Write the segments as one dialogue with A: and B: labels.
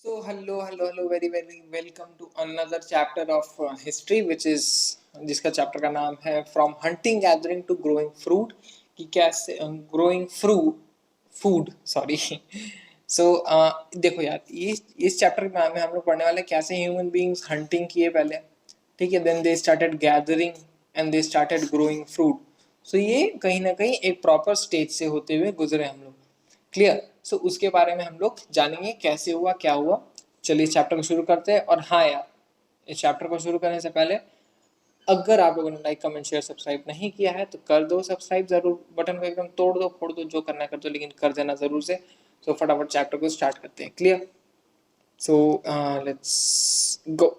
A: So hello, very welcome to another chapter of history, which is जिसका chapter का नाम है from hunting gathering to growing fruit कि कैसे ग्रोइंग फूड सॉरी सो देखो यार इस चैप्टर में हम लोग पढ़ने वाले हैं कैसे ह्यूमन बीइंग्स हंटिंग किए पहले, ठीक है, then they started gathering and they started growing fruit. So ये कहीं ना कहीं एक प्रॉपर स्टेज से होते हुए गुजरे हम लोग। क्लियर। सो उसके बारे में हम लोग जानेंगे कैसे हुआ क्या हुआ। चलिए इस चैप्टर को शुरू करते हैं। और हाँ यार, इस चैप्टर को शुरू करने से पहले अगर आप लोगों ने लाइक कमेंट शेयर सब्सक्राइब नहीं किया है तो कर दो सब्सक्राइब जरूर, बटन को एकदम तोड़ दो फोड़ दो, जो करना है कर दो, लेकिन कर देना जरूर से। सो फटाफट चैप्टर को स्टार्ट करते हैं। क्लियर। So let's go.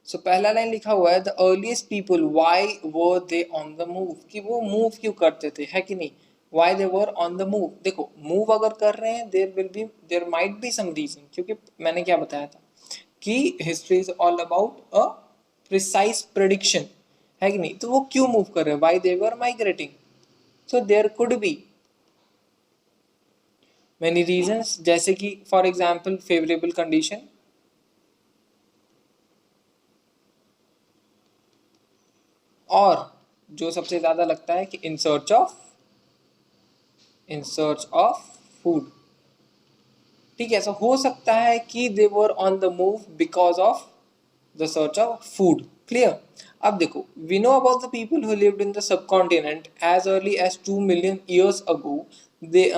A: सो पहला लाइन लिखा हुआ है the earliest people why were they on the move, कि वो मूव क्यों करते थे, है कि नहीं। Why they were on the move, देखो मूव अगर कर रहे हैं there might be some reason, क्योंकि मैंने क्या बताया था कि history is all about a precise prediction, है कि नहीं। तो वो क्यों मूव कर रहे हैं, why they were migrating. So there could be many reasons, जैसे कि फॉर एग्जांपल फेवरेबल कंडीशन, और जो सबसे ज्यादा लगता है कि इन सर्च ऑफ फूड। ठीक है। सो हो सकता है कि they were on the move because of the search of food. Clear. अब देखो, we know about the people who lived in the subcontinent as early as 2 million years ago. They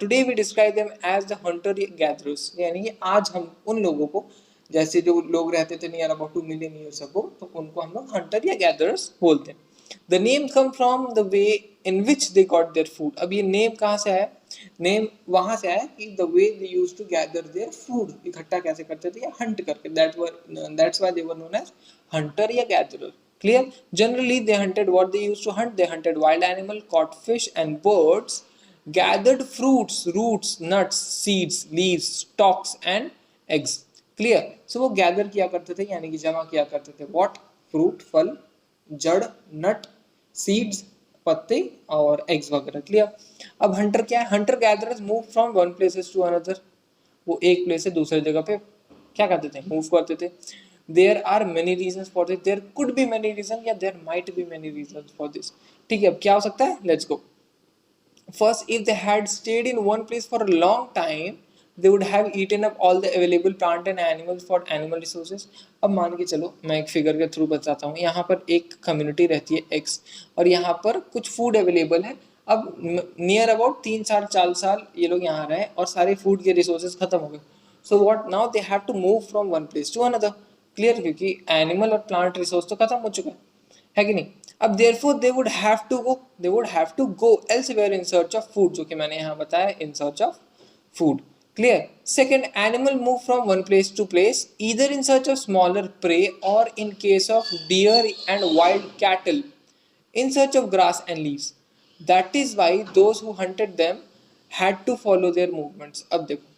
A: today we describe them as the hunter gatherers, यानी कि आज हम उन लोगों को, जैसे जो लोग रहते थे नियर अबाउट 2 मिलियन ईयर्स अगो, तो उनको हम लोग हंटर या गैदरर्स बोलते हैं। The name come from the way in which they got their food. अब ये नेम कहाँ से आया, नेम वहां से आया कि the way they used to gather their food, इकट्ठा कैसे करते थे या हंट करके, that's why they were known as hunter या gatherer. Clear. Generally they hunted what they used to hunt, they hunted wild animal, caught fish and birds, gathered fruits, roots, nuts, seeds, leaves, stalks and eggs. Clear. So वो gather किया करते थे, यानी कि जमा किया करते थे व्हाट, फ्रूट फल, जड़, नट, सीड्स पत्ते और एग्स वगैरह। क्लियर। अब हंटर क्या है, hunter gatherers move from one places to another, वो एक प्लेस से दूसरे जगह पे क्या करते थे, मूव करते थे। There are many reasons for this, there could be many reason या there might be many reasons for this. ठीक है। अब क्या हो सकता है, let's go. First, if they had stayed in one place for a long time, they would have eaten up all the available plant and animals for animal resources. अब मान के चलो, मैं एक फिगर के थ्रू बताता हूँ। यहाँ पर एक कम्युनिटी रहती है एक्स, और यहाँ पर कुछ फूड अवेलेबल है। अब नियर अबाउट 3 साल 4 साल ये लोग यहाँ रहे और सारे फूड के रिसोर्सेज खत्म हो गए। So what now, they have to move from one place to another. Clear, क्योंकि एनिमल और प्लांट रिसोर्स तो खत्म हो चुका है कि नहीं। अब therefore they would have to go elsewhere in search of food, जो कि मैंने यहाँ बताया, in search of food. Clear. Second, animal move from one place to place either in search of smaller prey or in case of deer and wild cattle in search of grass and leaves. That is why those who hunted them had to follow their movements. अब देखो,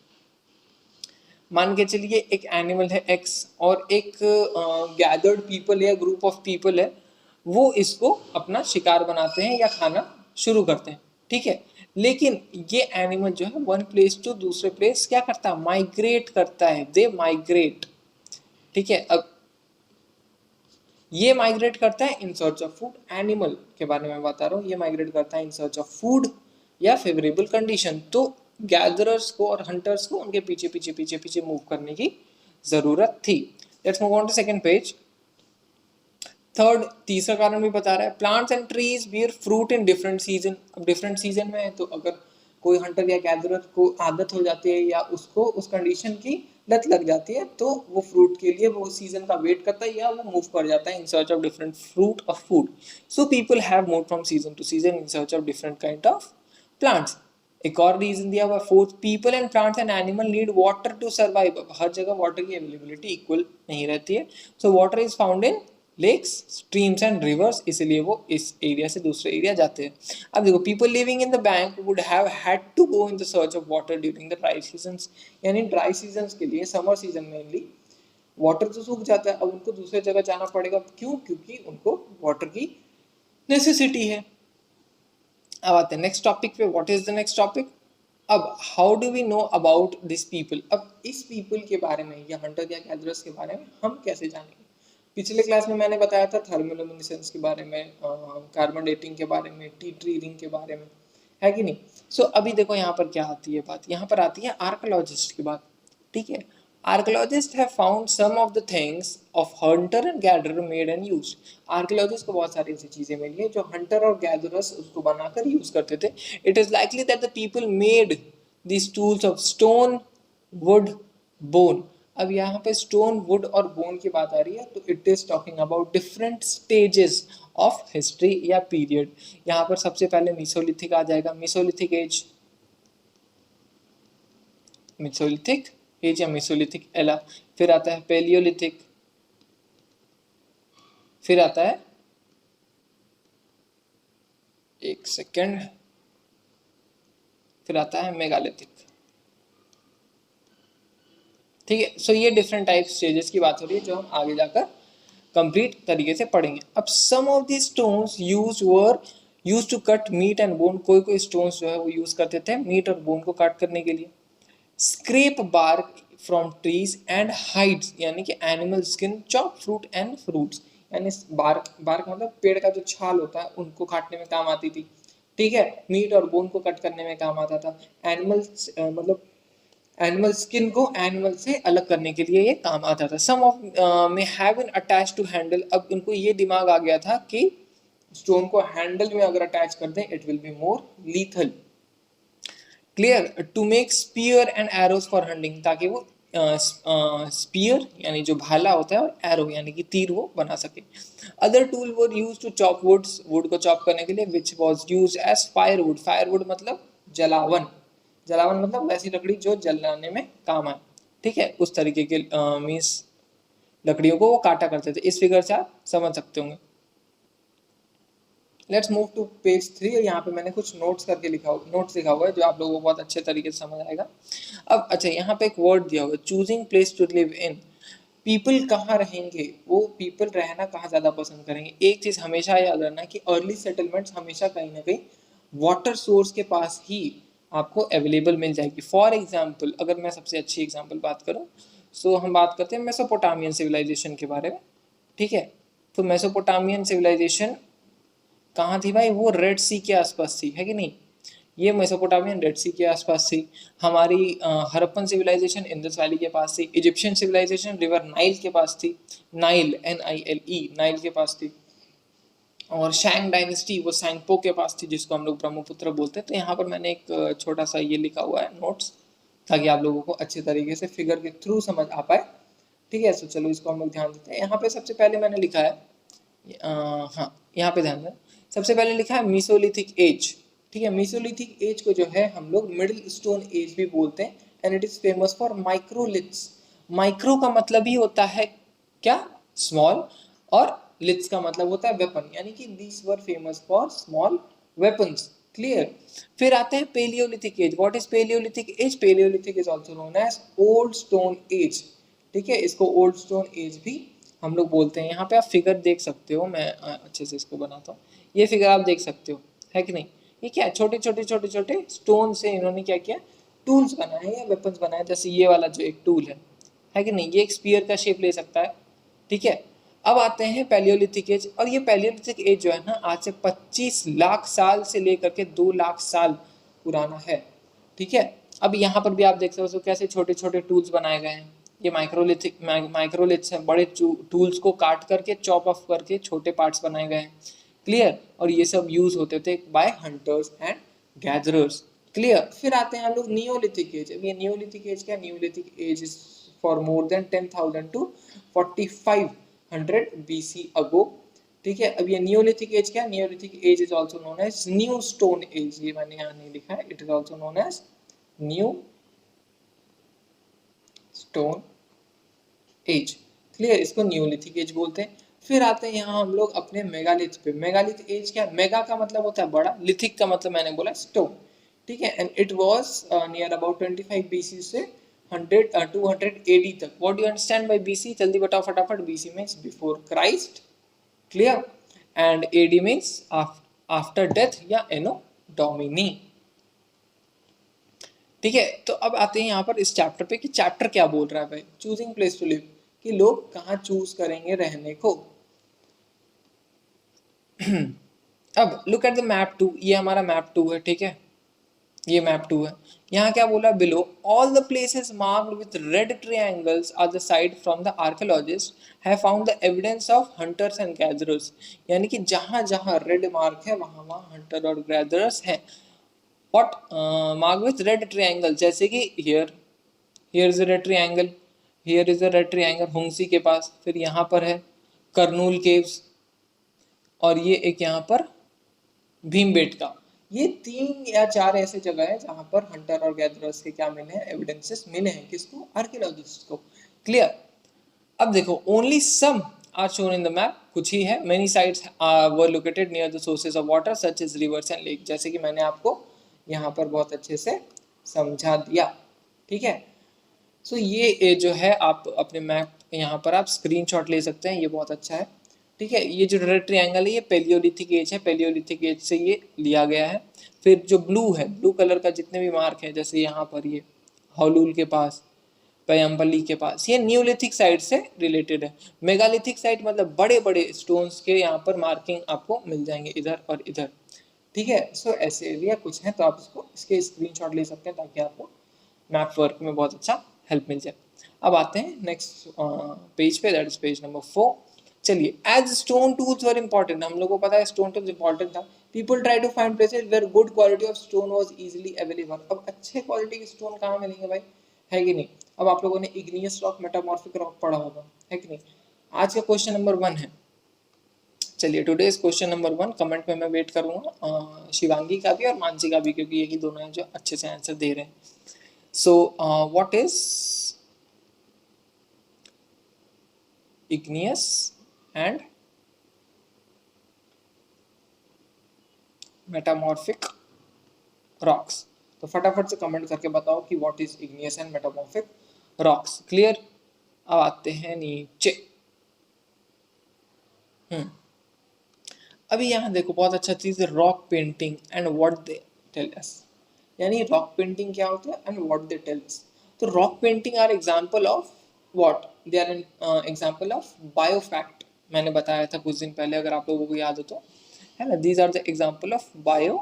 A: मान के चलिए एक animal है x और एक gathered people या ग्रुप ऑफ पीपल है, वो इसको अपना शिकार बनाते हैं या खाना शुरू करते हैं। ठीक है। लेकिन ये एनिमल जो है वन प्लेस टू दूसरे प्लेस क्या करता है, माइग्रेट करता है, दे माइग्रेट। ठीक है। अब ये माइग्रेट करता है in search of food, animal के बारे में बता रहा हूँ, ये माइग्रेट करता है इन सर्च ऑफ फूड या फेवरेबल कंडीशन। तो गैदरर्स को और हंटर्स को उनके पीछे पीछे पीछे पीछे मूव करने की जरूरत थी। Let's move on to second page. Third, तीसरा कारण भी बता रहा है, plants and trees bear fruit in different season. अब डिफरेंट सीजन में है, तो अगर कोई हंटर या गैदरर को आदत हो जाती है या उसको उस कंडीशन की लत लग जाती है, तो वो फ्रूट के लिए वो सीजन का वेट करता है या वो मूव कर जाता है in search of different fruit और food. So people have move from season to season in search of different kind of plants. एक और रीजन दिया हुआ, fourth, people and plants and animal need water to survive. अब हर जगह water की availability equal नहीं रहती है। So water is found in lakes, streams and rivers, इसलिए वो इस एरिया से दूसरे एरिया जाते हैं। अब देखो, people living in the bank would have had to go in the search of water during the dry seasons, यानी ड्राई सीजन्स के लिए, समर सीजन मेनली, वाटर तो सूख जाता है, अब उनको दूसरे जगह जाना पड़ेगा। क्यों, क्योंकि उनको वाटर की नेसेसिटी है। अब आते हैं नेक्स्ट टॉपिक पे। What is the next topic, अब how do we know about this people, अब इस पीपल के बारे में या हंटर या गैदरर्स के बारे में हम कैसे जानेंगे? पिछले क्लास में मैंने बताया था थर्मोलुमिनेसेंस के बारे में, कार्बन डेटिंग के बारे में, टी ट्री रिंग के बारे में, है कि नहीं? सो अभी देखो यहाँ पर क्या आती है बात, यहाँ पर आती है आर्कोलॉजिस्ट की बात। ठीक है, archaeologist have found some of the things of hunter and gatherer made and use. Archaeologist को बहुत सारी ऐसी चीजें मिली है जो हंटर और गैदरर्स उसको बनाकर यूज करते थे। It is likely that the people made these tools of stone, wood, bone। अब यहाँ पे स्टोन, वुड और बोन की बात आ रही है, तो it is talking about different stages of history या पीरियड। यहाँ पर सबसे पहले मीसोलिथिक आ जाएगा, मीसोलिथिक एज, मीसोलिथिक एज या मीसोलिथिक एला। फिर आता है पेलियोलिथिक, फिर आता है, एक सेकेंड, फिर आता है मेगालिथिक। ठीक है, सो ये डिफरेंट टाइप स्टेजेस की बात हो रही है जो हम आगे जाकर कंप्लीट तरीके से पढ़ेंगे। अब some of the stones use to cut meat and bone, कोई कोई स्टोन्स जो है वो यूज करते थे मीट और बोन को काट करने के लिए। Scrape bark from trees and hides, यानी कि animal skin, chop fruit and fruits, यानी बार्क, बार्क मतलब पेड़ का जो छाल होता है उनको काटने में काम आती थी। ठीक है, मीट और बोन को कट करने में काम आता था। एनिमल्स मतलब एनिमल स्किन को एनिमल से अलग करने के लिए ये काम आता था। Some of them have been attached to handle, अब इनको ये दिमाग आ गया था कि स्टोन को हैंडल में अगर अटैच कर दें it will be more lethal. Clear, to make spear and arrows for hunting, ताकि वो स्पीयर यानी जो भाला होता है और एरो यानी कि तीर वो बना सके। Other tool were use to chop woods, wood को चॉप करने के लिए, which was use as firewood, firewood मतलब जलावन, जलावन मतलब वैसी लकड़ी जो जलाने में काम आए। ठीक है, उस तरीके के मीन्स लकड़ियों को वो काटा करते थे। इस फिगर से आप समझ सकते होंगे। Let's move to page 3। यहाँ पे मैंने कुछ नोट्स लिखा हुआ है जो आप लोगों को बहुत अच्छे तरीके से समझ आएगा। अब अच्छा, यहाँ पे एक वर्ड दिया हुआ है, choosing place to live in. People कहाँ रहेंगे, वो पीपल रहना कहाँ ज्यादा पसंद करेंगे? एक चीज हमेशा याद रखना कि अर्ली सेटलमेंट्स हमेशा कहीं ना कहीं वाटर सोर्स के पास ही आपको अवेलेबल मिल जाएगी। फॉर एग्जाम्पल, अगर मैं सबसे अच्छी एग्जाम्पल बात करूँ, सो हम बात करते हैं मेसोपोटामियन सिविलाइजेशन के बारे में। ठीक है, तो मेसोपोटामियन सिविलाइजेशन कहाँ थी भाई? वो रेड सी के आसपास थी, है कि नहीं? ये मेसोपोटामियन रेड सी के आसपास थी। हमारी हरप्पन सिविलाइजेशन इंडस वैली के पास थी। इजिप्शियन सिविलाइजेशन रिवर नाइल के पास थी, नाइल NILE, नाइल के पास थी। और शैंग डायनेस्टी वो सैंगपो के पास थी, जिसको हम लोग ब्रह्मपुत्र बोलते हैं। तो यहाँ पर मैंने एक छोटा सा ये लिखा हुआ है नोट्स, ताकि आप लोगों को अच्छे तरीके से फिगर के थ्रू समझ आ पाए। ठीक है, तो चलो इसको हम लोग ध्यान देते हैं। यहाँ पे सबसे पहले मैंने लिखा है, हाँ यहाँ पे ध्यान दें, सबसे पहले लिखा है मीसोलिथिक एज। ठीक है, मीसोलिथिक एज को जो है हम लोग मिडिल स्टोन एज भी बोलते हैं, and it is famous for microliths. Micro का मतलब ही होता है क्या? स्मॉल, और लिथ्स का मतलब होता है वेपन, यानी कि these were famous for small weapons. Clear. फिर आते हैं Palaeolithic age. What is Palaeolithic age? Palaeolithic is also known as old stone age. ठीक है, इसको ओल्ड स्टोन एज भी हम लोग बोलते हैं। यहाँ पे आप फिगर देख सकते हो, मैं अच्छे से इसको बनाता हूँ। ये फिगर आप देख सकते हो, है कि नहीं? ये क्या है? छोटे छोटे छोटे छोटे स्टोन से इन्होंने क्या किया? टूल्स बनाए या वेपन्स बनाए। जैसे ये वाला जो एक टूल है कि नहीं? ये एक स्पीयर का शेप ले सकता है। ठीक है, अब आते हैं पैलियोलिथिक एज। और ये पैलियोलिथिक एज जो है ना, आज से 25 लाख साल से लेकर के 2 लाख साल पुराना है। ठीक है, अब यहाँ पर भी आप देख सकते हो कैसे छोटे छोटे टूल्स बनाए गए हैं। ये माइक्रोलिथ्स हैं, बड़े टूल्स को काट करके चॉप ऑफ करके छोटे पार्ट्स बनाए गए हैं। क्लियर, और ये सब यूज होते थे by hunters and gatherers. Clear. फिर आते हैं हम लोग नियोलिथिक एज। अब ये नियोलिथिक एज क्या? Neolithic age is for more than 10,000 to 4500 BC ago. ठीक है, अब ये नियोलिथिक एज क्या? Neolithic age is also known as new stone age. ये मैंने यहाँ नहीं लिखा है, it is also known as new stone age. Clear, इसको न्यूलिथिक एज बोलते हैं। फिर आते हैं यहाँ हम लोग अपने मेगालिथ पे। मेगालिथ एज क्या? मेगा का मतलब होता है बड़ा, लिथिक का मतलब मैंने बोला स्टोन। ठीक है, and it was near about 25 BC से 200 AD तक। What do you understand by BC? जल्दी बताओ फटाफट। BC means before Christ. Clear, and AD means after death या एनो डोमिनी। ठीक है, तो अब आते हैं यहाँ पर इस चैप्टर पे कि चैप्टर क्या बोल रहा है भाई, चूजिंग प्लेस टू लिव, कि लोग कहाँ चूज करेंगे रहने को। अब लुक एट द मैप 2, ये हमारा मैप 2 है, ठीक है, ये मैप 2 है। यहाँ क्या बोला, below all the places marked with red triangles are the site from the archaeologist have found the evidence of hunters and gatherers, यानी कि जहां जहां रेड मार्क है वहां वहां हंटर और गैदरर्स हैं। What mark with red triangle, जैसे कि here is a red triangle, here is a red triangle Hunsgi के पास, फिर यहाँ पर है करनूल केव्स, और ये एक यहाँ पर भीमबेटका। ये 3 या 4 ऐसे जगह है जहां पर हंटर और गैदरर्स के क्या मिले हैं, एविडेंसेस मिले हैं, किसको, आर्कियोलॉजिस्ट को। क्लियर। अब देखो only some are shown in the map, कुछ ही है। Many sites were located near the sources of water such as rivers and lake, जैसे कि मैंने आपको यहाँ पर बहुत अच्छे से समझा दिया, ठीक है। सो ये जो है आप अपने मैप यहाँ पर आप स्क्रीनशॉट ले सकते हैं, ये बहुत अच्छा है, ठीक है। ये जो रेड ट्रायंगल है ये पेलियोलिथिक एज है, पेलियोलिथिक एज से ये लिया गया है। फिर जो ब्लू है, ब्लू कलर का जितने भी मार्क है, जैसे यहाँ पर ये हौलूल के पास, पयम्पली के पास, ये न्यूलिथिक साइट से रिलेटेड है। मेगालिथिक साइट मतलब बड़े बड़े स्टोन्स के यहाँ पर मार्किंग आपको मिल जाएंगे इधर और इधर, ठीक है। सो ऐसे एरिया कुछ है, तो आप इसके स्क्रीनशॉट ले सकते हैं ताकि आपको मैप वर्क में बहुत अच्छा हेल्प मिल जाए। अब आते हैं नेक्स्ट पेज पे, दैट इज पेज नंबर 4। चलिए, as stone tools were important, हम लोग को पता है स्टोन टूल्स इंपॉर्टेंट था। People try to find places where good quality of stone was easily available. अब अच्छे क्वालिटी के स्टोन कहाँ मिलेंगे भाई, है कि नहीं। अब आप लोगों ने इग्नियस रॉक, मेटामॉर्फिक रॉक पढ़ा होगा, है कि नहीं। आज का क्वेश्चन नंबर 1 है। चलिए, टुडेज क्वेश्चन नंबर 1 कमेंट में मैं वेट करूंगा शिवांगी का भी और मानसी का भी, क्योंकि यही दोनों हैं जो अच्छे से आंसर दे रहे हैं। So what is igneous and metamorphic rocks, तो फटाफट से कमेंट करके बताओ कि what is igneous and metamorphic rocks. Clear. अब आते हैं नीचे। अभी यहाँ देखो बहुत अच्छा चीज है, rock painting and what they tell us, यानी रॉक पेंटिंग क्या होता है and what they tell us. तो rock painting are example of what, they are an example of biofact. मैंने बताया था कुछ दिन पहले, अगर आप लोगों को याद हो तो, है ना। These are the example of bio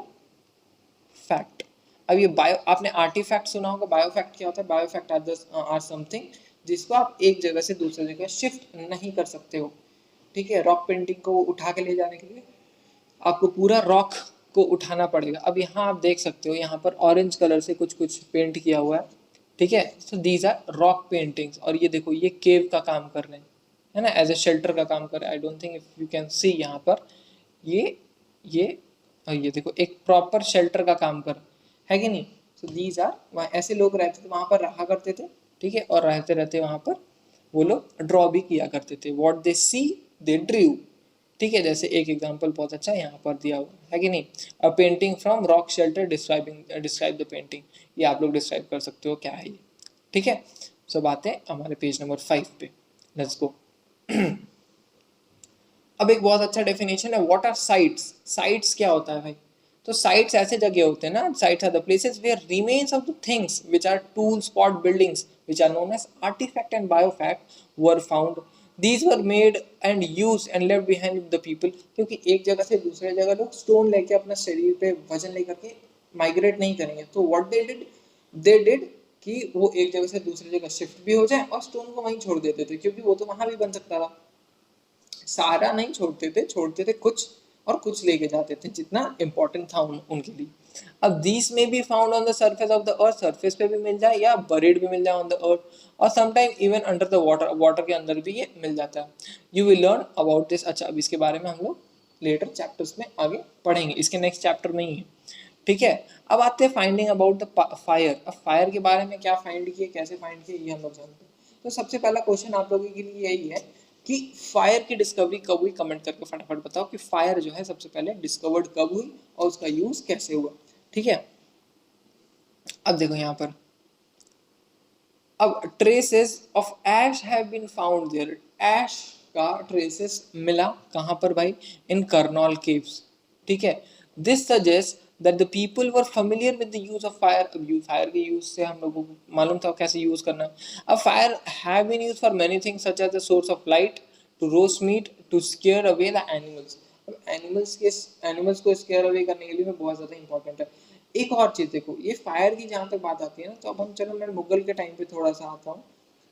A: fact. अब ये बायो, आपने आर्टिफैक्ट सुना होगा, बायोफैक्ट क्या होता है, बायोफैक्ट आर समथिंग जिसको आप एक जगह से दूसरी जगह शिफ्ट नहीं कर सकते हो, ठीक है। रॉक पेंटिंग को उठा के ले जाने के लिए आपको पूरा रॉक को उठाना पड़ेगा। अब यहाँ आप देख सकते हो, यहाँ पर ऑरेंज कलर से कुछ कुछ पेंट किया हुआ है, ठीक है। So these are rock paintings, और ये देखो ये केव का काम कर रहे हैं, है ना, एज ए शेल्टर का काम कर रहे हैं। I don't think if you can see यहाँ पर ये और ये देखो एक प्रॉपर शेल्टर का काम कर, है कि नहीं। सो दीज आर, वहाँ ऐसे लोग रहते थे, वहाँ पर रहा करते थे, ठीक है। और रहते रहते वहाँ पर वो लोग ड्रॉ भी किया करते थे, what they C they Drew, ठीक है। जैसे एक एग्जांपल बहुत अच्छा यहाँ पर दिया हुआ है कि नहीं, अ painting from rock shelter describe the painting, ये आप लोग डिस्क्राइब कर सकते हो क्या है ये, ठीक है। सो बात है हमारे पेज नंबर 5 पे, लेट्स गो। अब एक बहुत अच्छा डेफिनेशन है, व्हाट आर साइट्स। साइट्स क्या होता है भाई, तो साइट्स ऐसे जगह होते हैं ना, sites are the places where remains of the things which are tool spot buildings which are known as artifact and biofact were found, these were made and use and left behind the people. क्योंकि एक जगह से दूसरे जगह लोग stone लेके अपना शरीर पे वजन लेकर के माइग्रेट नहीं करेंगे, तो व्हाट दे डिड कि वो एक जगह से दूसरी जगह शिफ्ट भी हो जाए और स्टोन को वहीं छोड़ देते थे, क्योंकि वो तो वहां भी बन सकता था। सारा नहीं छोड़ते थे कुछ, और कुछ लेके जाते थे जितना इंपॉर्टेंट था उनके लिए। अब दीस में be found on the surface of the earth, surface पे भी मिल जाए या बरीड भी मिल जाए ऑन द अर्थ, और sometime even under the water, water के अंदर भी ये मिल जाता है। You will learn about this. अच्छा, अब इसके बारे में हम लोग लेटर चैप्टर्स में आगे पढ़ेंगे, इसके नेक्स्ट चैप्टर में ही है, ठीक है। अब आते हैं फाइंडिंग अबाउट द फायर। अब फायर के बारे में क्या फाइंड किए, कैसे फाइंड किए, ये हम लोग जानते हैं। तो सबसे पहला क्वेश्चन आप लोगों के लिए यही है कि फायर की डिस्कवरी कब हुई, कमेंट करके फटाफट बताओ कि फायर जो है सबसे पहले डिस्कवर्ड कब हुई और उसका यूज कैसे हुआ, ठीक है। अब देखो यहाँ पर, अब traces of ash have been found there, ash का ट्रेसेस मिला कहाँ पर भाई, इन करनौल केव्स, ठीक है। This suggest that the people were familiar with the use of fire. अब फायर के यूज से हम लोगों को मालूम था कैसे यूज करना है. अब fire have been use for many things such as the source of light, to roast meat, to scare away the animals. अब एनिमल्स को स्केयर अवे करने के लिए बहुत ज़्यादा इंपॉर्टेंट है. एक और चीज़ देखो, ये फायर की जहाँ तक बात आती है ना, तो अब हम चलो मैं मुगल के टाइम पे थोड़ा सा आता हूँ.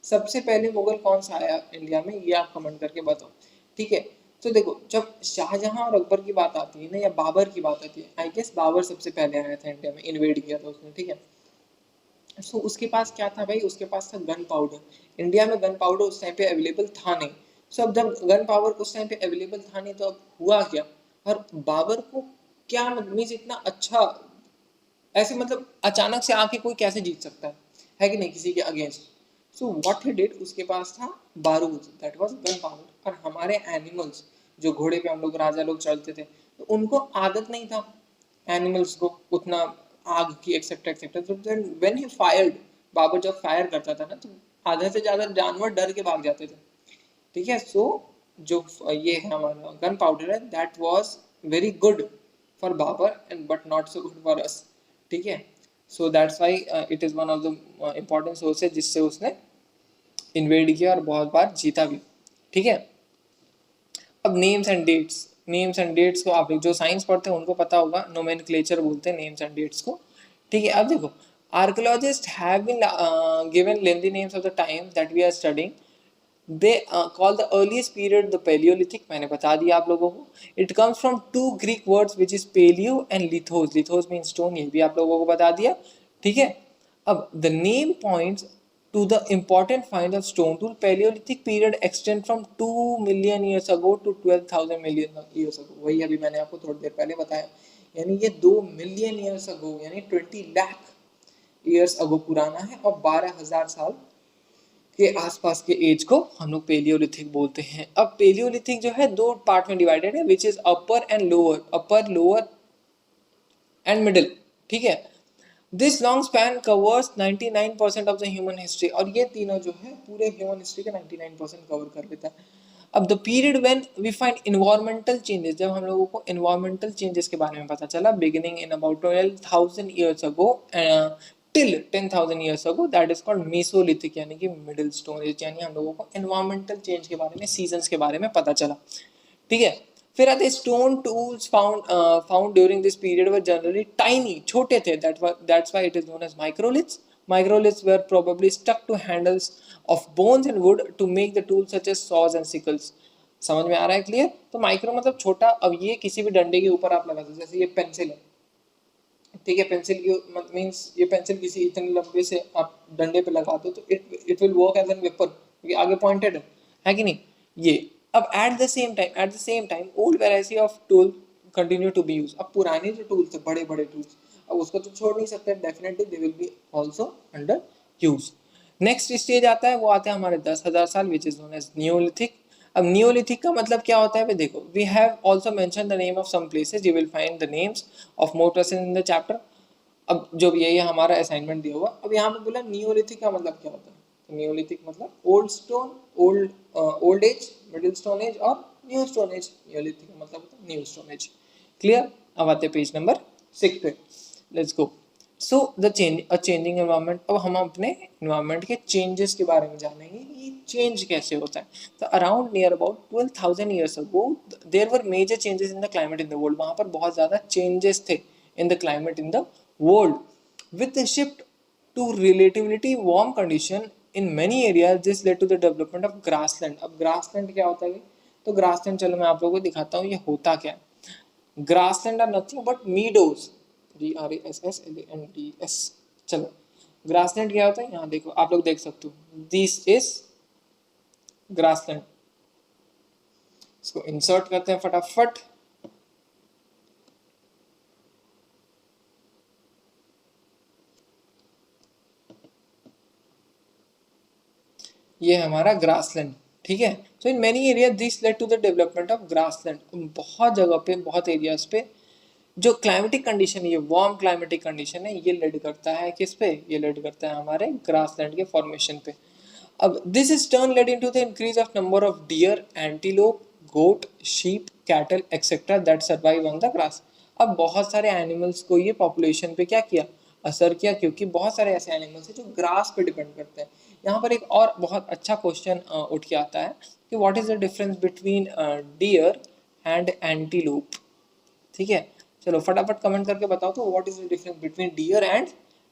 A: सबसे पहले मुगल कौन सा आया इंडिया में, ये आप कमेंट करके बताओ. ठीक है, तो देखो जब शाहजहां और अकबर की बात आती है ना, या बाबर की बात आती है, आई गेस बाबर सबसे पहले आया था इंडिया में, इन्वेड किया था उसने. ठीक है, सो उसके पास क्या था भाई, उसके पास था गन पाउडर. इंडिया में गन पाउडर उस टाइम पे अवेलेबल था नहीं. सो अब जब गन पावर उस टाइम पे अवेलेबल था नहीं, तो अब हुआ क्या. और बाबर को क्या मीन्स इतना अच्छा, ऐसे मतलब अचानक से आके कोई कैसे जीत सकता है कि नहीं, किसी के against. So what he did, उसके पास था बारूद, दैट वाज गन पाउडर. और हमारे एनिमल्स, जो घोड़े पे हम लोग राजा लोग चलते थे, तो उनको आदत नहीं था एनिमल्स को उतना आग की एक्सेट्रा एक्सेट्रा. तो then when he fired, Babur जब फायर करता था ना, तो आधे से ज्यादा जानवर डर के भाग जाते थे. ठीक है, सो जो ये है हमारा गन पाउडर है, that was very good for Babur and but not so good for us. ठीक है, so that's why it is one of the important sources जिससे उसने इन्वेड किया और बहुत बार जीता भी. ठीक है, अब नेम्स एंड डेट्स को आप लोग जो साइंस पढ़ते हैं उनको पता होगा, नोमेनक्लेचर बोलते हैं नेम्स एंड डेट्स को. ठीक है, अब देखो, archaeologist have been given lengthy names of the time that we are studying. They call the earliest period the Palaeolithic, मैंने बता दिया आप लोगों को. It comes from two Greek words which is palaeo and lithos. Lithos mean stone, ये भी आप लोगों को बता दिया. ठीक है, अब the name points to the important find of stone tool. Paleolithic period extend from 2 million years ago to 12,000 million years ago. वही अभी मैंने आपको थोड़ी देर पहले बताया, यानी ये 2 मिलियन ईयर्स अगो यानी 20 लाख ईयर्स अगो पुराना है, और 12,000 साल के आसपास के एज को हम लोग पेलियोलिथिक बोलते हैं. अब पेलियोलिथिक जो है दो पार्ट में डिवाइडेड है, which is upper and lower, upper lower and middle. ठीक है, this long span covers 99% of the human history. और ये तीनों जो है पूरे ह्यूमन हिस्ट्री का 99% कवर कर लेता है. अब the period when we find environmental changes, जब हम लोगों को इन्वायरमेंटल चेंजेस के बारे में पता चला, beginning in about 12,000 years ago till 10,000 years ago, that is called Mesolithic, यानी कि मिडिल स्टोन एज. यानी हम लोगों को इन्वायरमेंटल चेंज के बारे में, सीजन्स के बारे में पता चला. ठीक है, फिर आते stone tools found during this period were generally tiny, छोटे थे. That's why it is known as microliths. Microliths were probably stuck to handles of bones and wood to make the tools such as saws and sickles. समझ में आ रहा है clear. तो micro मतलब छोटा. अब ये किसी भी डंडे के ऊपर आप लगा सकते, जैसे ये पेंसिल है. ठीक है, पेंसिल की मीन्स ये पेंसिल किसी इतने लंबे से आप डंडे पे लगा दो, तो it will work as an weapon, क्योंकि आगे पॉइंटेड है कि नहीं ये. अब at the same time old variety of tool continue to be use. अब पुराने जो टूल्स थे, बड़े बड़े टूल्स, अब उसको तो छोड़ नहीं सकते, definitely they will be also under use. Next stage आता है, वो आता है हमारे 10,000 साल, which is known as Neolithic. अब नियोलिथिक का मतलब क्या होता है, देखो, we have also mention the name of some places, you will find the names of more person in the chapter. अब जो ये हमारा असाइनमेंट दिया हुआ, अब यहाँ पे बोला नियोलिथिक का मतलब क्या होता है. तो नियोलिथिक मतलब old stone, old age, middle stone age और न्यू स्टोन एज. नियोलिथिक का मतलब होता है न्यू स्टोन एज. क्लियर. अब आते पेज नंबर 6 पे. Let's go. So the changing environment. अब हम अपने एनवायरनमेंट के चेंजेस के बारे में जानेंगे, ये चेंज कैसे होता है. तो around near about 12,000 years ago there were major changes in the climate in the world. वहाँ पर बहुत ज़्यादा चेंजेस थे in the climate in the world. With the shift to relatively warm condition in many areas, this led to the development of grassland. अब grassland क्या होता है, तो grassland चलो मैं आप लोगों को दिखाता हूँ ये होता क्या है. grassland are nothing but meadows, GRASSLANDS. चलो grassland क्या होता है, यहाँ देखो आप लोग देख सकते हो, this is grassland. इसको इंसर्ट करते हैं फटाफट. ये हमारा ग्रासलैंड. ठीक है, so in many area this led to the development of grassland. बहुत जगह पे, बहुत एरियाज पे जो क्लाइमेटिक कंडीशन है, ये वार्म क्लाइमेटिक कंडीशन है, ये लेड करता है किस पे, ये लेड करता है हमारे ग्रासलैंड के फॉर्मेशन पे. अब this is turn led into the increase of number of deer, antelope, goat, sheep, cattle etcetera that survive on the grass. अब बहुत सारे एनिमल्स को ये पॉपुलेशन पे क्या किया, असर किया, क्योंकि बहुत सारे ऐसे एनिमल्स हैं जो ग्रास पे डिपेंड करते हैं। यहाँ पर एक और बहुत अच्छा क्वेश्चन उठ के आता है कि what is the difference between deer and antelope. ठीक है, चलो फटाफट कमेंट करके बताओ तो what is the difference between deer and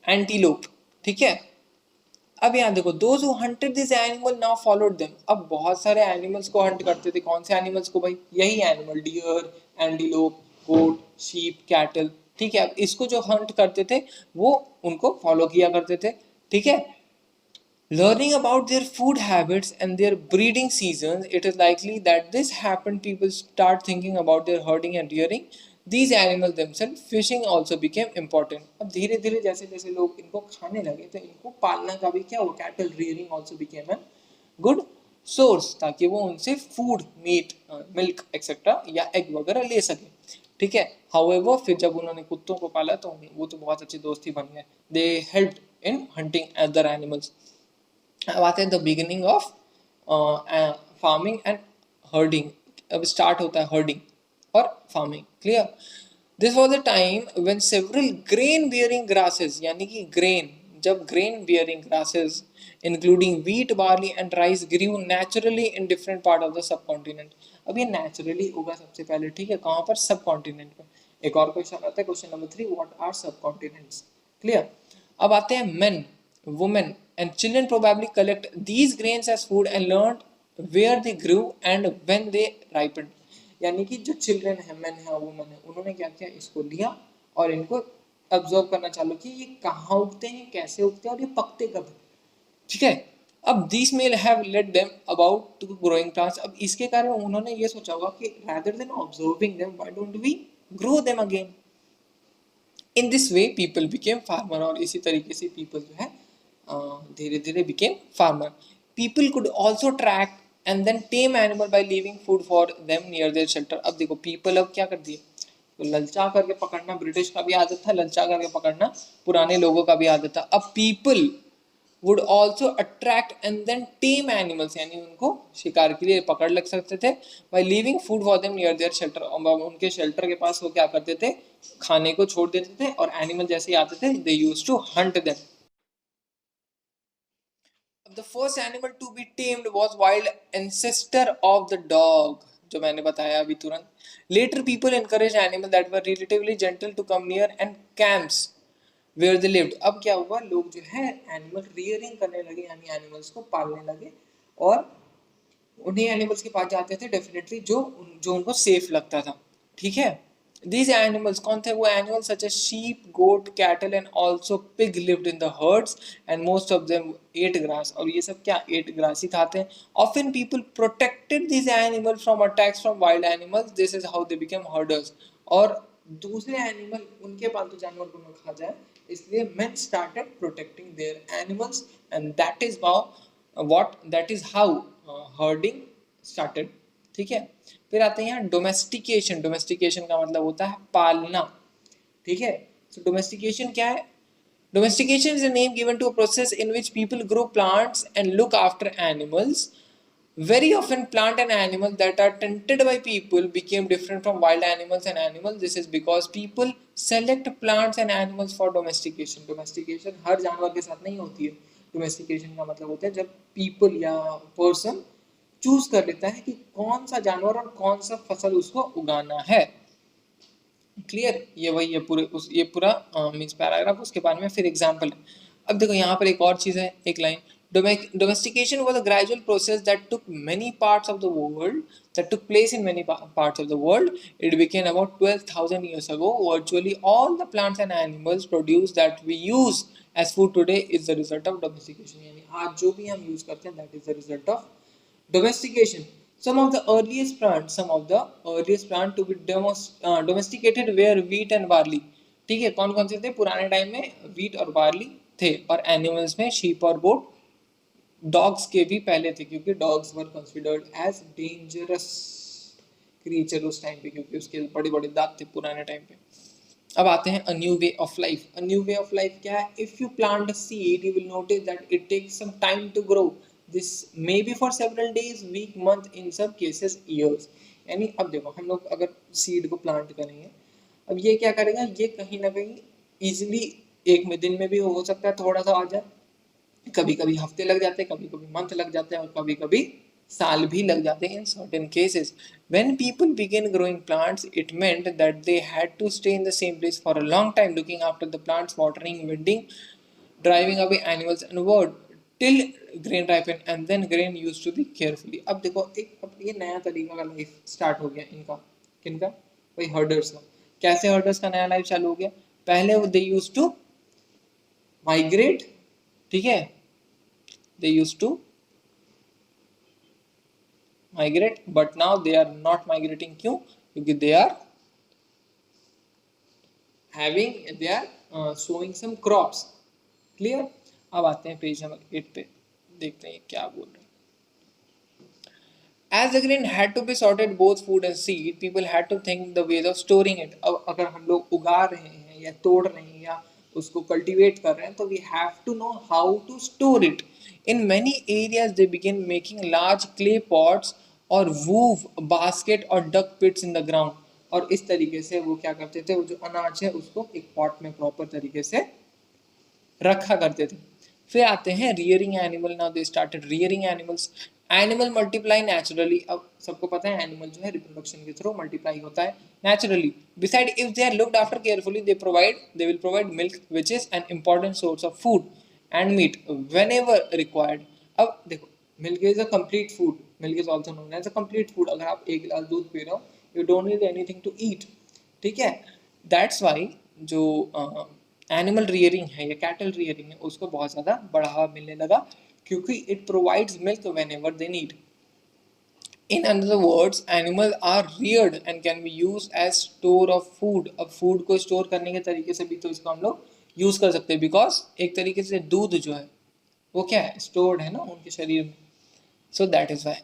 A: antelope. ठीक है, अब यहाँ देखो, those who hunted this animal now followed them. अब बहुत सारे एनिमल्स को हंट करते थे, कौन से एनिमल्स को भाई, यही animal, dear, antelope, goat, sheep, cattle. ठीक है, अब इसको जो हंट करते थे वो उनको फॉलो किया करते थे। ठीक है, learning about their food habits and their breeding seasons, it is likely that this happened. People start thinking about their herding and rearing these animals themselves. Fishing also became important. अब धीरे धीरे जैसे जैसे लोग इनको खाने लगे तो इनको पालना का भी क्या हुआ, cattle rearing also became a good source, ताकि वो उनसे फूड, मीट, मिल्क एक्सेट्रा या एग वगैरह ले सके। ठीक है, हाउएवर फिर जब उन्होंने कुत्तों को पाला तो वो तो बहुत अच्छे दोस्त ही बन गए। They helped in hunting other animals. अब आते हैं the beginning of farming and herding. अब स्टार्ट होता है हर्डिंग और farming. Clear, this was the time when several grain bearing grasses, यानी कि ग्रेन, जब grain bearing grasses including wheat, barley and rice grew naturally in different part of the subcontinent. अब ये naturally उगा सबसे पहले, ठीक है, कहाँ पर, सब कॉन्टिनेंट पर। एक और क्वेश्चन आता है, क्वेश्चन नंबर 3, व्हाट आर सब कॉन्टिनेंट्स। क्लियर, अब आते हैं main, women and children probably collect these grains as food and learned where they grew and when they ripened। यानी कि जो चिल्ड्रन है, मैन है, वुमन है, उन्होंने क्या किया, इसको लिया और इनको ऑब्जर्व करना चालू कि ये कहाँ उगते हैं, कैसे उगते हैं और ये पकते कब हैं। ठीक है, अब this may have led them about to growing plants. अब इसके कारण उन्होंने ये सोचा होगा कि rather than observing them, why don't we grow them again। In this way people became farmer, और इसी तरीके से पीपल जो है धीरे धीरे became farmer. People could also track and then tame animal by leaving food for them near their shelter. अब देखो पीपल अब क्या कर दिए, तो ललचा करके पकड़ना ब्रिटिश का भी आदत था, ललचा करके पकड़ना पुराने लोगों का भी आदत था। अब people would also attract and then tame animals, यानी उनको शिकार के लिए पकड़ लग सकते थे, by leaving food for them near their shelter. उनके शेल्टर के पास वो क्या करते थे, खाने को छोड़ देते थे, और एनिमल जैसे ही आते थे they used to hunt them. The first animal to be tamed was wild ancestor of the dog, जो मैंने बताया अभी तुरंत। Later people encouraged animals that were relatively gentle to come near and camps where they lived। अब क्या हुआ, लोग जो है एनिमल रियरिंग करने लगे, यानी एनिमल्स को पालने लगे, और उन्हीं एनिमल्स के पास जाते थे डेफिनेटली जो जो उनको सेफ लगता था। ठीक है, these animals, कौन थे वो animals, such as sheep, goat, cattle and also pig lived in the herds and most of them ate grass। और ये सब क्या, ate grass ही खाते हैं। Often people protected these animals from attacks from wild animals, this is how they became herders। और दूसरे animal, उनके पालतू जानवर को न खा जाए, इसलिए men started protecting their animals and that is how herding started। ठीक है, फिर आते हैं यहाँ डोमेस्टिकेशन। डोमेस्टिकेशन का मतलब होता है पालना। ठीक है, सो डोमेस्टिकेशन क्या है, domestication is a name given to a process in which people grow plants and look after animals. Very often plant and animals that are tended by people became different from wild animals and animals। This is because people select plants and animals for domestication। Domestication हर जानवर के साथ नहीं होती है। Domestication का मतलब होता है जब people या person चूज कर लेता है कि कौन सा जानवर और कौन सा फसल उसको उगाना है। क्लियर, ये वही है पूरे ये पूरा मींस पैराग्राफ, उसके बाद में फिर एग्जांपल है। अब देखो यहाँ पर एक और चीज है, एक line, domestication was a gradual process that took many parts of the world that took place in many parts of the world। It began about 12,000 years ago। Virtually all the plants and animals produced that we use as food today is the result of domestication। यानी आज जो भी हम use करते हैं that is the result of domestication। Some of the earliest plants to be domesticated were wheat and barley। ठीक है, कौन कौन से थे पुराने टाइम में, wheat और barley थे, और एनिमल्स में sheep और goat, डॉग्स के भी पहले थे, क्योंकि dogs were considered as dangerous creature उस टाइम पे, क्योंकि उसके बड़े बड़े दांत थे पुराने टाइम पे। अब आते हैं a new way of life. A new way of life क्या है, if you plant a seed you will notice that it takes some time to grow. This may be for several days, week, month, in some cases years. यानी अब देखो हम लोग अगर seed को plant करेंगे अब ये क्या करेगा, ये कहीं ना कहीं इजिली एक में दिन में भी हो सकता है थोड़ा सा आ जाए, कभी कभी हफ्ते लग जाते हैं, कभी कभी मंथ लग जाते हैं, और कभी कभी साल भी लग जाते हैं in certain cases. When people began growing plants, it meant that they had to stay in the same place for a long time, looking after the plants, watering, weeding, driving away animals and birds till grain ripen, and then grain used to be carefully. अब देखो एक अब ये नया तरीका का life start हो गया इनका, किनका, वही हर्डर्स का. कैसे हर्डर्स का नया लाइफ चालू हो गया, पहले दे यूज्ड टू माइग्रेट, ठीक है, they used to migrate, but now they are not migrating. क्यों, क्योंकि they are having, they are sowing some crops. Clear. अब आते हैं पेज नंबर 8 पे, देखते हैं क्या बोल रहे हैं. As the grain had to be sorted, both food and seed, people had to think the ways of storing it. अब अगर हम लोग उगा रहे हैं या तोड़ रहे हैं या उसको कल्टीवेट कर रहे हैं, तो we have to know how to store it. In many areas, they began making large clay pots or wove basket or duck pits in the ground. और इस तरीके से वो क्या करते थे, वो जो अनाज है उसको एक पॉट में प्रॉपर तरीके से रखा करते थे. फिर आते हैं rearing animal. Now they started rearing animals. Animal multiply naturally. अब सबको पता है एनिमल जो है रिप्रोडक्शन के थ्रू मल्टीप्लाई होता है naturally. Beside if they are looked after carefully, they will provide milk which is an important source of food and meat whenever required. अब देखो, milk is a complete food. Milk is also known as a complete food. अगर आप एक गिलास दूध पी रहे हो, you don't need anything to eat, ठीक है. दैट्स वाई जो एनिमल रियरिंग है या कैटल रियरिंग है उसको बहुत ज़्यादा बढ़ावा मिलने लगा, क्योंकि it provides milk whenever they need. In another words, animal are reared and can be use as store of food. अब फूड को स्टोर करने के तरीके से भी तो इसको हम लोग यूज कर सकते हैं, बिकॉज एक तरीके से दूध जो है वो क्या है, स्टोर्ड है ना उनके शरीर में. So that is why.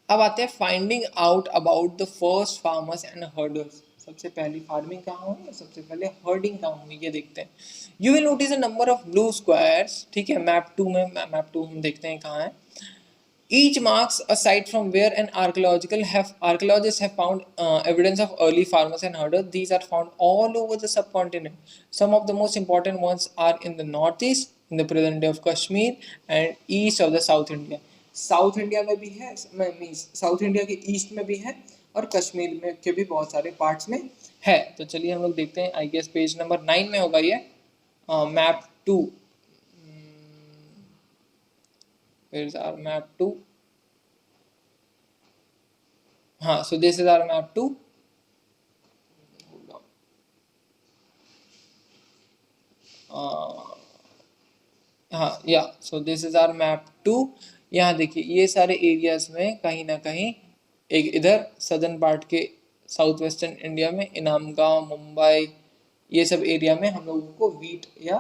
A: अब आते हैं finding out about the first farmers and herders. सबसे पहली फार्मिंग कहाँ हुई, सबसे पहले हर्डिंग कहाँ हुई, ये देखते हैं. You will notice a number of blue squares, ठीक है. मैप 2 में, मैप 2 हम देखते हैं कहाँ है. Each marks a site from where an archaeologists have found evidence of early farmers and herders. These are found all over the subcontinent. Some of the most important ones are in the northeast, in the present day of Kashmir, and east of the South India. South India में भी है, means south India के east में भी है, और कश्मीर में के भी बहुत सारे पार्ट्स में है. तो चलिए हम लोग देखते हैं. आई गेस पेज नंबर 9 में होगा ये, map 2. Where is our map 2? हाँ, so this is our map 2. हाँ yeah, so this is our map 2. यहाँ देखिए ये सारे एरियाज में कहीं ना कहीं एक इधर सदर्न पार्ट के साउथ वेस्टर्न इंडिया में इनामगांव, मुंबई, ये सब एरिया में हम लोगों को वीट या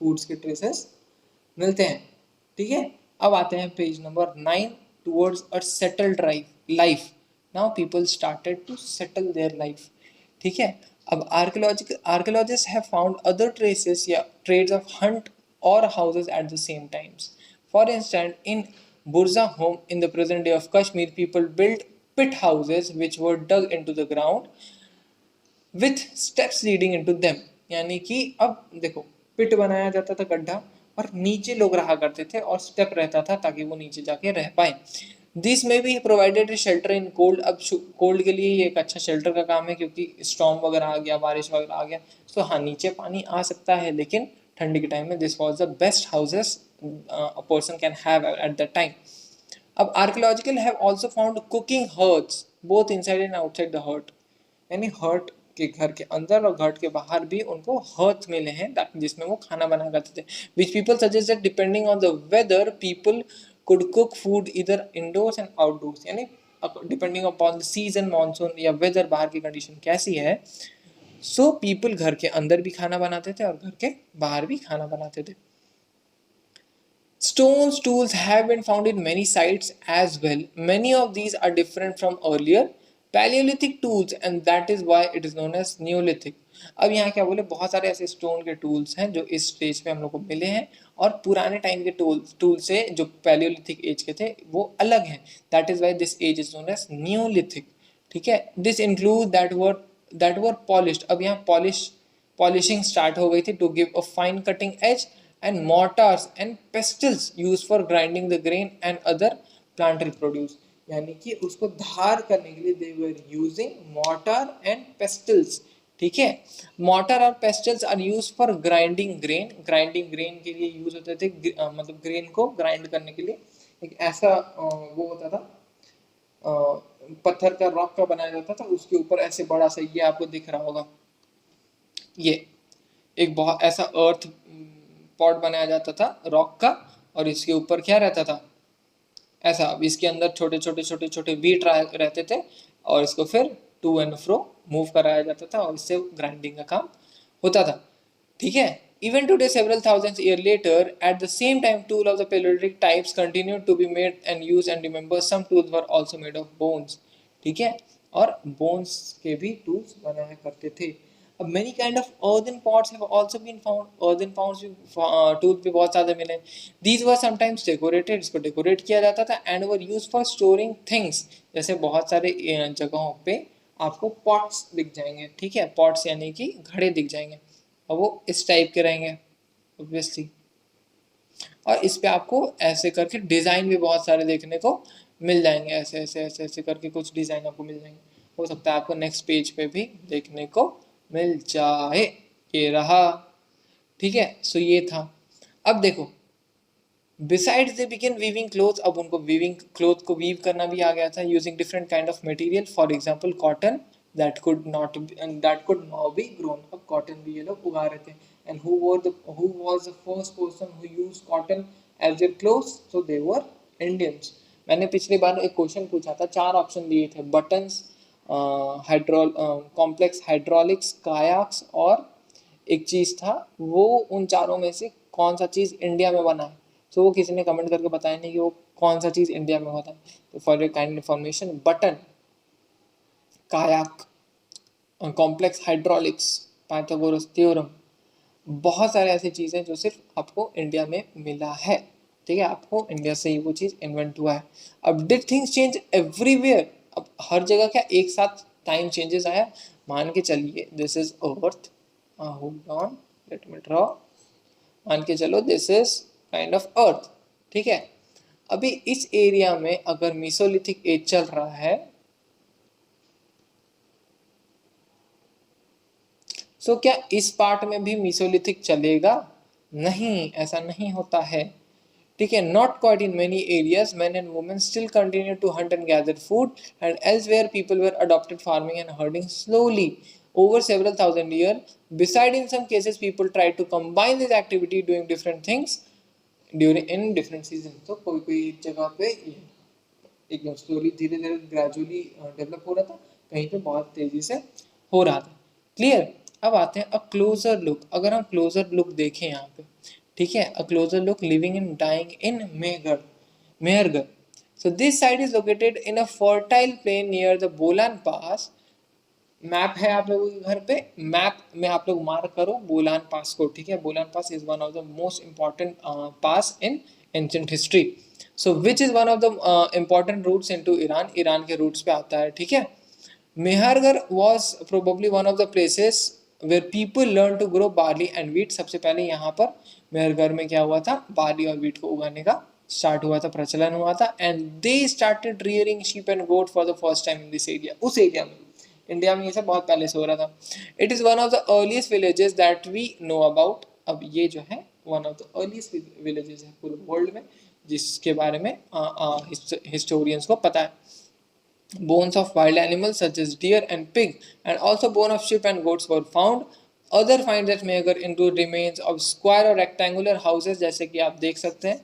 A: फूड्स के ट्रेसेस मिलते हैं, ठीक है. अब आते हैं page number 9, towards a settled life. Now people started to settle their life, ठीक है. अब archaeologists have found other traces या trades of hunt or houses at the same times. For instance, in Burza home in the present day of Kashmir, people built pit houses which were dug into the ground with steps leading into them. यानी कि अब देखो, पिट बनाया जाता था, गड्ढा, और नीचे लोग रहा करते थे और स्टेप रहता था ताकि वो नीचे जाके रह पाए. दिस में भी प्रोवाइडेड शेल्टर इन कोल्ड. अब कोल्ड के लिए ये एक अच्छा शेल्टर का काम है, क्योंकि स्टॉर्म वगैरह आ गया, बारिश वगैरह आ गया, तो हाँ नीचे पानी आ सकता है, लेकिन ठंडी के टाइम में this was the best houses a person can have at that time. अब archaeological have also found cooking hearths both inside and outside the hearth. यानी हर्ट के घर के अंदर और घर के बाहर भी उनको हर्थ मिले हैं, जिसमें वो खाना बना करते थे. Which people suggest that depending on the weather people could cook food either indoors and outdoors. यानी depending upon the season, monsoon या वेदर, बाहर की कंडीशन कैसी है, सो पीपल घर के अंदर भी खाना बनाते थे और घर के बाहर भी खाना बनाते थे. Stones tools have been found in many sites as well. Many of these are different from earlier Paleolithic tools and that is why it is known as Neolithic. अब यहाँ क्या बोले, बहुत सारे ऐसे स्टोन के टूल्स हैं जो इस स्टेज पे हम लोग को मिले हैं, और पुराने टाइम के टूल से जो पैलियोलिथिक एज के थे वो अलग हैं. That is why this age is known as Neolithic, ठीक है। This include that were polished, अब यहाँ पॉलिशिंग स्टार्ट हो गई थी to give a fine cutting edge, and mortars and pestles use for grinding the grain and other plantary produce, यानी कि उसको धार करने के लिए they were using mortar and pestles, ठीक है। मोर्टार और pestles are use for grinding grain, grinding grain के लिए यूज होते थे, मतलब ग्रेन को ग्राइंड करने के लिए एक ऐसा वो होता था, पत्थर का रॉक का बनाया जाता था, उसके ऊपर ऐसे बड़ा सा, ये आपको दिख रहा होगा, ये एक बहुत ऐसा अर्थ पॉट बनाया जाता था रॉक का, और इसके ऊपर क्या रहता था ऐसा, अब इसके अंदर छोटे छोटे छोटे छोटे बीट रहते थे, और इसको फिर टू एंड फ्रो मूव कराया जाता था, और इससे ग्राइंडिंग का काम होता था, ठीक है। Even today, several thousands years later, at the same time, tools of the Paleolithic types continued to be made and used. And remember, some tools were also made of bones. ठीक है, और bones के भी tools बनाया करते थे। अब many kind of earthen pots have also been found. Earthen pots tools भी बहुत ज़्यादा मिले। These were sometimes decorated. इसको decorate किया जाता था and were used for storing things. जैसे बहुत सारे जगहों पे आपको pots दिख जाएंगे, ठीक है, pots यानी कि घड़े दिख जाएंगे, और वो इस टाइप के रहेंगे ऑब्वियसली, और इस पे आपको ऐसे करके डिज़ाइन भी बहुत सारे देखने को मिल जाएंगे, ऐसे ऐसे ऐसे ऐसे करके कुछ डिज़ाइन आपको मिल जाएंगे, हो सकता है आपको नेक्स्ट पेज पे भी देखने को मिल जाए, ये रहा, ठीक है। सो ये था। अब देखो, besides they begin weaving cloth, अब उनको वीविंग क्लोथ को वीव करना भी आ गया था, using different kind of material, for example cotton that could now be grown, अब कॉटन भी ये लोग उगा रहे थे। And who was the first person who used cotton as their clothes, so they were Indians. मैंने पिछली बार एक क्वेश्चन पूछा था, 4 ऑप्शन दिए थे, बटन्स, कॉम्प्लेक्स हाइड्रोलिक्स, कायाक्स, और एक चीज़ था, वो उन चारों में से कौन सा चीज़ इंडिया में बना है, तो वो किसी ने कमेंट करके बताया नहीं कि वो कौन सा चीज़ इंडिया में होता है। तो for your kind information, button, kayak, complex hydraulics, Pythagoras theorem, बहुत सारे ऐसी चीज़ें जो सिर्फ आपको इंडिया में मिला है, ठीक है, आपको इंडिया से ही वो चीज़ इन्वेंट हुआ है। अब डिड थिंग्स चेंज एवरीवेयर, अब हर जगह क्या एक साथ टाइम चेंजेस आया, मान के चलिए this is earth, hold on, let me draw, मान के चलो this is kind of earth, ठीक है। अभी इस एरिया में अगर मीसोलिथिक एज चल रहा है, सो क्या इस पार्ट में भी मीसोलिथिक चलेगा? नहीं, ऐसा नहीं होता है, ठीक है। Not quite in many areas, men and women still continue to hunt and gather food, and elsewhere people were adopted farming and herding slowly over several thousand years. Beside, in some cases, people tried to combine this activity doing different things during in different seasons. तो कोई कोई जगह पे एकदम slowly, धीरे धीरे, gradually develop हो रहा था, कहीं पे बहुत तेजी से हो रहा था, क्लियर। अब आते हैं अ क्लोजर लुक, अगर हम क्लोजर लुक देखें यहाँ पे, ठीक है, a closer look, living in dying in Mehrgarh. So this site is located in a fertile plain near the Bolan pass. Map है आप लोगों के घर पे, मैप में आप लोग मार्क करो बोलान पास को, ठीक है। Bolan pass is one of the most important pass in ancient history. So which is one of the important routes into Iran, Iran के रूट्स पे आता है, ठीक है। Mehrgarh was probably one of the places where people learned to grow barley and wheat। सबसे पहले यहाँ पर मेहरगढ़ में क्या हुआ था, बार्ली और वीट को उगाने का स्टार्ट हुआ था, प्रचलन हुआ था, and they started rearing sheep and goat for the first time in this area. उस एरिया में, इंडिया में ये सब बहुत पहले से हो रहा था। It is one of the earliest villages that we know about, अब ये जो है one of the earliest villages है पूरे वर्ल्ड में, जिसके बारे में हिस्टोरियंस को पता है। Bones of wild animals such as deer and pig, and also bone of sheep and goats were found. Other finds that Mehrgarh include remains of square और rectangular houses, जैसे कि आप देख सकते हैं,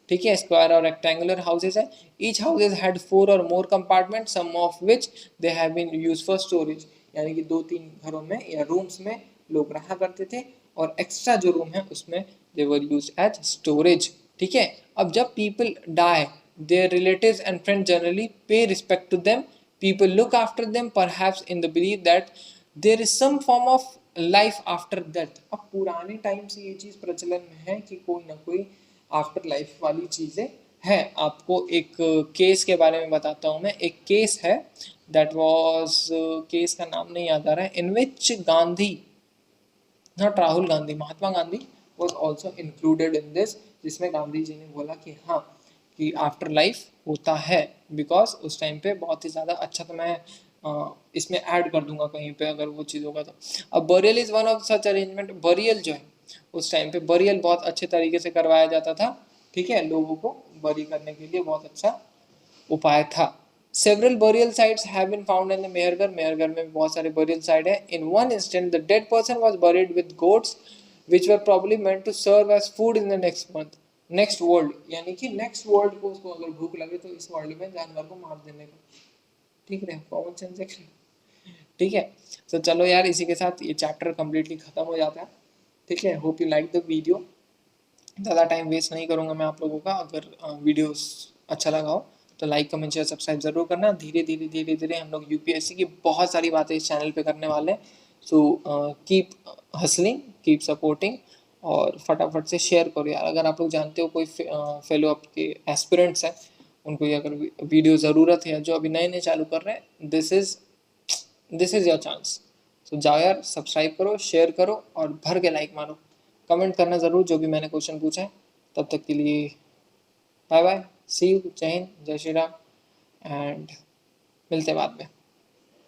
A: ठीक है, स्क्वायर और रेक्टेंगुलर हाउसेज है। ईच हाउसेज हैड 4 और more compartment, some of which they have been used for storage, यानी कि 2-3 घरों में या रूम्स में लोग रहा करते थे, और एक्स्ट्रा जो रूम है उसमें they were used as storage, ठीक है। अब जब people die, their relatives and friends generally pay respect to them. People look after them, perhaps in the belief that there is some form of life after death. अब पुराने time से ये चीज़ प्रचलन में है कि कोई ना कोई आफ्टर लाइफ वाली चीज़ें है, आपको एक केस के बारे में बताता हूँ मैं। एक केस है, दैट वाज, केस का नाम नहीं याद आ रहा है, इन विच Gandhi, not Rahul Gandhi, Mahatma Gandhi was also included in this, जिसमें गांधी जी ने बोला कि हाँ, कि आफ्टर लाइफ होता है, बिकॉज उस टाइम पे बहुत ही ज़्यादा अच्छा, तो मैं इसमें ऐड कर दूंगा कहीं पे अगर वो चीज़ होगा तो। अब burial is one of such arrangement, burial जो है उस टाइम पे बरियल बहुत अच्छे तरीके से करवाया जाता था, ठीक है, लोगों को बरी करने के लिए बहुत अच्छा उपाय था। Several burial sites have been found in the Mehrgarh, Mehrgarh में भी बहुत सारे burial site है। In one instant, the dead person was buried with goats, which were probably meant to serve as food in the next month, next world, यानी कि next world को उसको अगर भूख लगे तो इस world में जानवर को मार देने का, ठीक है, कॉमन सेंस एक्शन, ठीक है। तो चलो यार, इसी के साथ ये चैप्टर कम्प्लीटली खत्म हो जाता है, ठीक है। Hope you like the video. ज़्यादा टाइम वेस्ट नहीं करूँगा मैं आप लोगों का। अगर वीडियोस अच्छा लगा हो तो लाइक कमेंट शेयर सब्सक्राइब जरूर करना। धीरे धीरे धीरे धीरे हम लोग यूपीएससी की बहुत सारी बातें इस चैनल पे करने वाले हैं। So keep hustling, keep supporting, और फटाफट से शेयर करो यार। अगर आप लोग जानते हो कोई फेलो आपके एस्पिरेंट्स हैं, उनको ये अगर वीडियो ज़रूरत है, जो अभी नए नए चालू कर रहे हैं, दिस इज़ योर चांस। तो जाओ यार, सब्सक्राइब करो, शेयर करो और भर के लाइक मारो। कमेंट करना ज़रूर जो भी मैंने क्वेश्चन पूछा है। तब तक के लिए बाय बाय, सी यू, जय हिंद, जय श्री राम, एंड मिलते हैं बाद में।